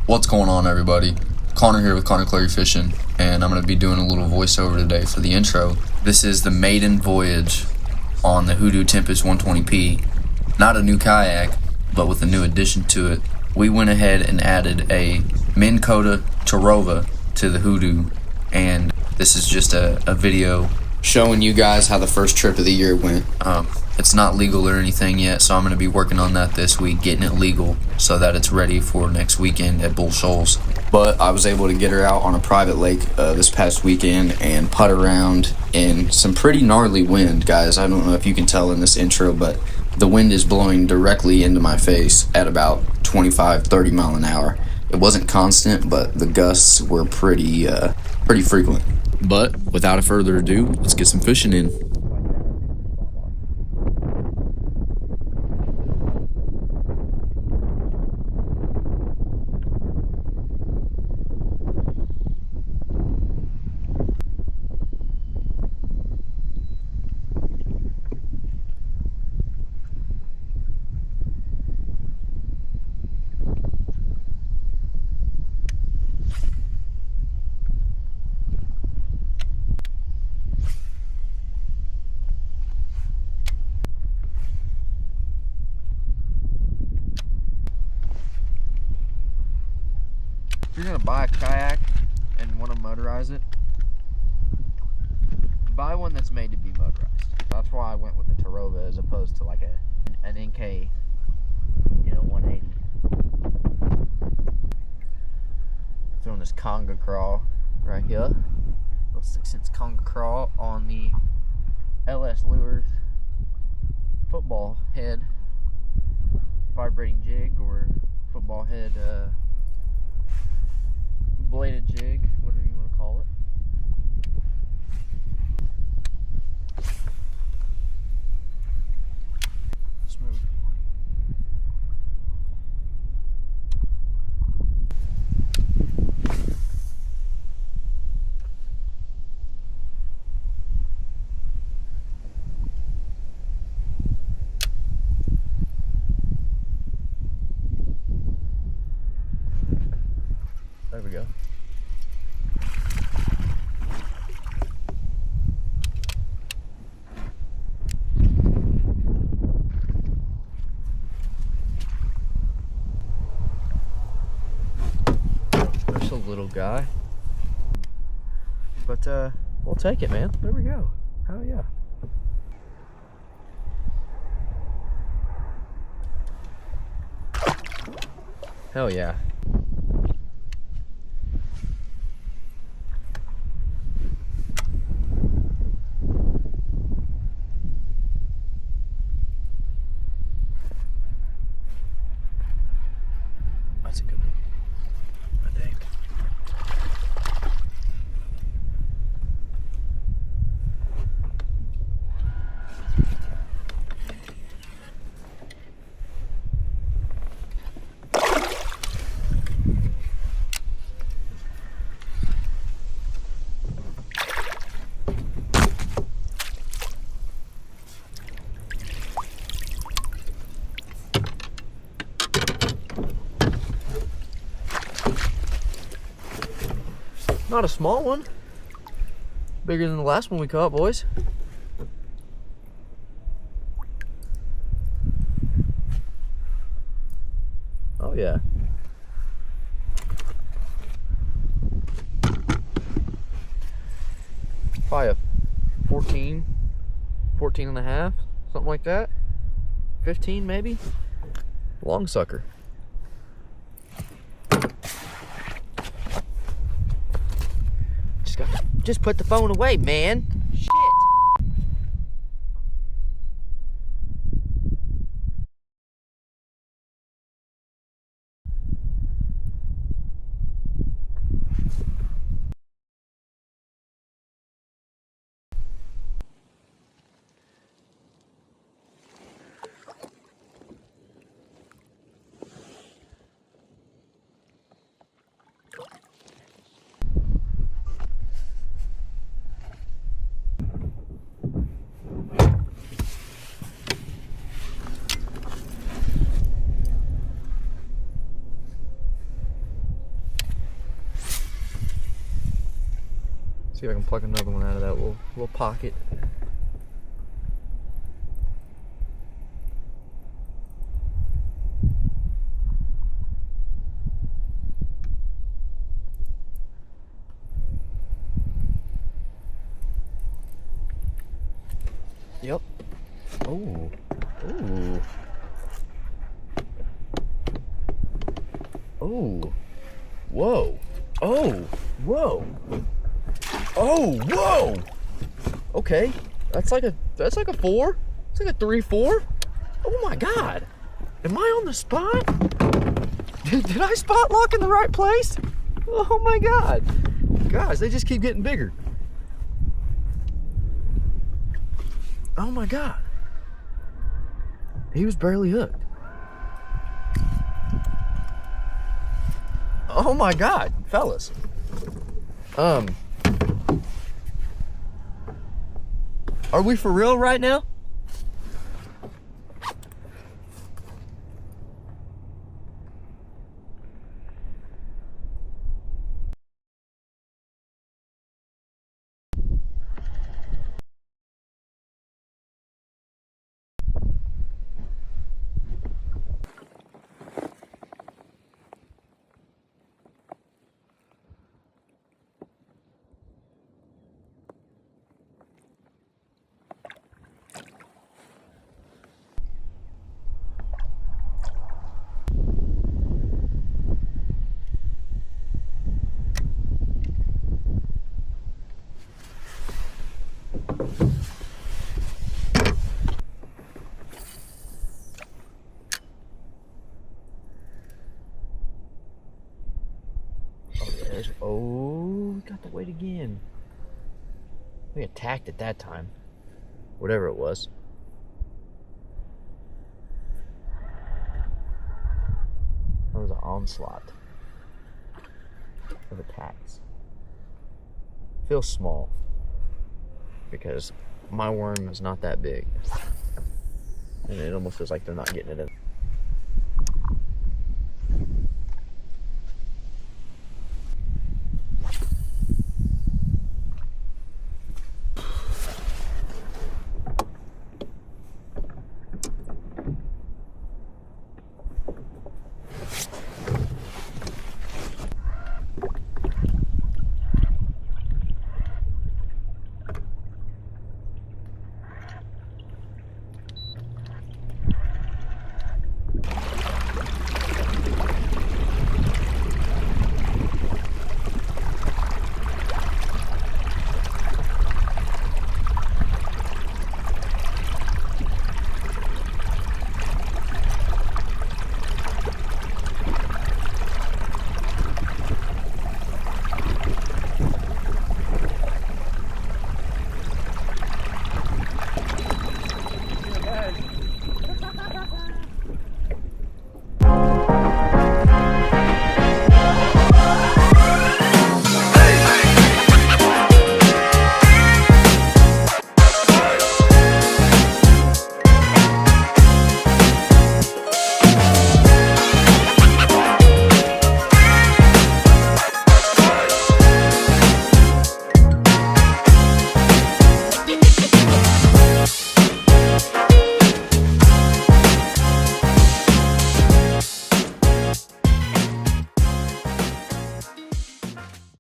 What's going on, everybody? Connor here with Connor Clary Fishing, and I'm going to be doing a little voiceover today for the intro. This is the Maiden voyage on the Hoodoo Tempest 120p. Not a new kayak, but with a new addition to it. We went ahead and added a Minn Kota Terrova to the Hoodoo, and this is just a video showing you guys how the first trip of the year went. It's not legal or anything yet, so I'm going to be working on that this week, getting it legal so that it's ready for next weekend at Bull Shoals. But I was able to get her out on a private lake this past weekend and putt around in some pretty gnarly wind, guys. I don't know if you can tell in this intro, but the wind is blowing directly into my face at about 25-30 mile an hour. It wasn't constant, but the gusts were pretty frequent. But without further ado, let's get some fishing in. If you're gonna buy a kayak and want to motorize it, buy one that's made to be motorized. That's why I went with the Terrova as opposed to like an NK, 180. Throwing this conga crawl right here, little 6-inch conga crawl on the LS Lures football head vibrating jig, or football head bladed jig, whatever you want to call it. Smooth. There we go. There's a little guy. But we'll take it, man. There we go. Hell yeah. Hell yeah. That's a good one, I think. Not a small one. Bigger than the last one we caught, boys. Oh yeah. Probably a 14 and a half, something like that. 15 maybe. Long sucker. Just put the phone away, man. Shit. See if I can pluck another one out of that little pocket. Yep. Oh. Ooh. Oh. Whoa. Oh. Whoa. Oh. Whoa. Okay. That's like a 4. It's like a 3-4. Oh my God. Am I on the spot? Did I spot lock in the right place? Oh my God. Guys, they just keep getting bigger. Oh my God. He was barely hooked. Oh my God, fellas. Are we for real right now? Oh, we got the weight again. We attacked at that time. Whatever it was. That was an onslaught of attacks. Feels small because my worm is not that big. And it almost feels like they're not getting it in.